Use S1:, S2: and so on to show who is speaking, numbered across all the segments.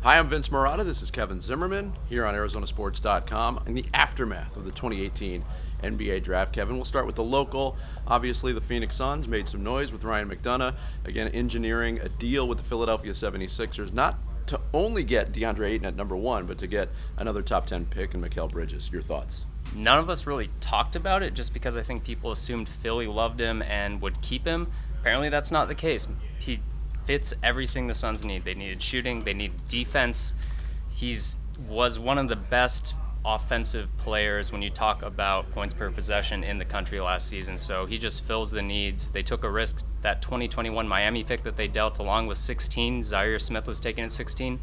S1: Hi, I'm Vince Marotta. This is Kevin Zimmerman here on ArizonaSports.com in the aftermath of the 2018 NBA draft. Kevin, we'll start with the local. Obviously, the Phoenix Suns made some noise with Ryan McDonough, again engineering a deal with the Philadelphia 76ers, not to only get DeAndre Ayton at number 1, but to get another top 10 pick in Mikal Bridges. Your thoughts?
S2: None of us really talked about it just because I think people assumed Philly loved him and would keep him. Apparently that's not the case. He fits everything the Suns need. They needed shooting, they needed defense. Was one of the best offensive players when you talk about points per possession in the country last season, so he just fills the needs. They took a risk. That 2021 Miami pick that they dealt along with 16, Zaire Smith was taken at 16.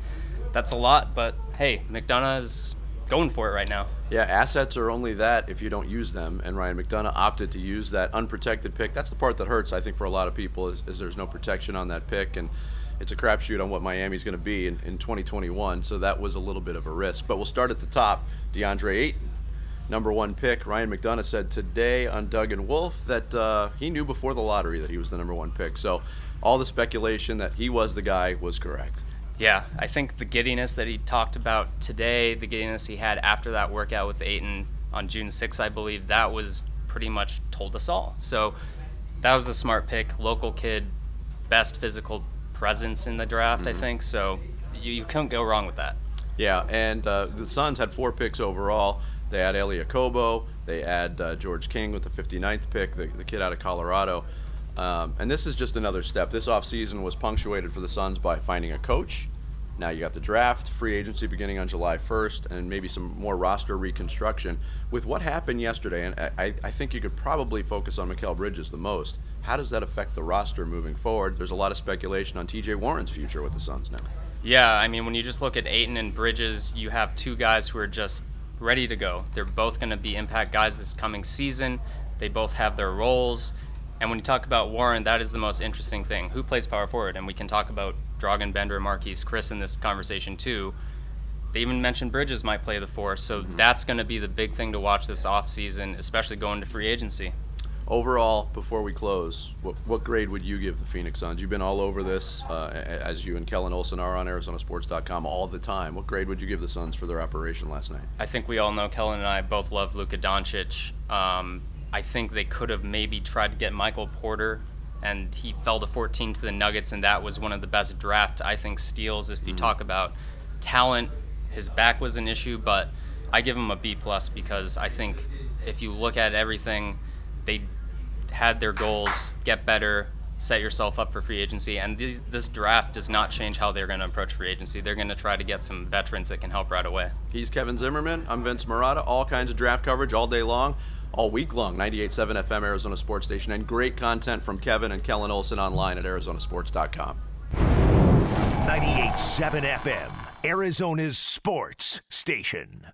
S2: That's a lot, but hey, McDonough is going for it right now.
S1: Yeah, assets are only that if you don't use them, and Ryan McDonough opted to use that unprotected pick. That's the part that hurts, I think, for a lot of people is there's no protection on that pick, and it's a crapshoot on what Miami's going to be in 2021, so that was a little bit of a risk. But we'll start at the top. DeAndre Ayton, number 1 pick. Ryan McDonough said today on Doug and Wolf that he knew before the lottery that he was the number 1 pick, so all the speculation that he was the guy was correct.
S2: Yeah, I think the giddiness that he talked about today, the giddiness he had after that workout with Ayton on June 6th, I believe, that was pretty much told us all. So that was a smart pick, local kid, best physical presence in the draft, I think. So you couldn't go wrong with that. Yeah,
S1: and the Suns had 4 picks overall. They had Elie Okobo, they had George King with the 59th pick, the kid out of Colorado. And this is just another step. This offseason was punctuated for the Suns by finding a coach. Now you got the draft, free agency beginning on July 1st, and maybe some more roster reconstruction. With what happened yesterday, and I think you could probably focus on Mikal Bridges the most, how does that affect the roster moving forward? There's a lot of speculation on TJ Warren's future with the Suns now.
S2: Yeah, I mean, when you just look at Ayton and Bridges, you have 2 guys who are just ready to go. They're both going to be impact guys this coming season. They both have their roles. And when you talk about Warren, that is the most interesting thing. Who plays power forward? And we can talk about Dragan Bender, Marquise Chris in this conversation too. They even mentioned Bridges might play the 4, so that's going to be the big thing to watch this offseason, especially going to free agency.
S1: Overall, before we close, what grade would you give the Phoenix Suns? You've been all over this, as you and Kellen Olson are on ArizonaSports.com all the time. What grade would you give the Suns for their operation last night?
S2: I think we all know Kellen and I both love Luka Doncic. I think they could have maybe tried to get Michael Porter, and he fell to 14 to the Nuggets, and that was one of the best draft, I think, steals. If you talk about talent, his back was an issue, but I give him a B+ because I think if you look at everything, they had their goals, get better, set yourself up for free agency, and this draft does not change how they're going to approach free agency. They're going to try to get some veterans that can help right away.
S1: He's Kevin Zimmerman. I'm Vince Marotta. All kinds of draft coverage all day long, all week long, 98.7 FM Arizona Sports Station, and great content from Kevin and Kellen Olson online at ArizonaSports.com.
S3: 98.7 FM, Arizona's sports station.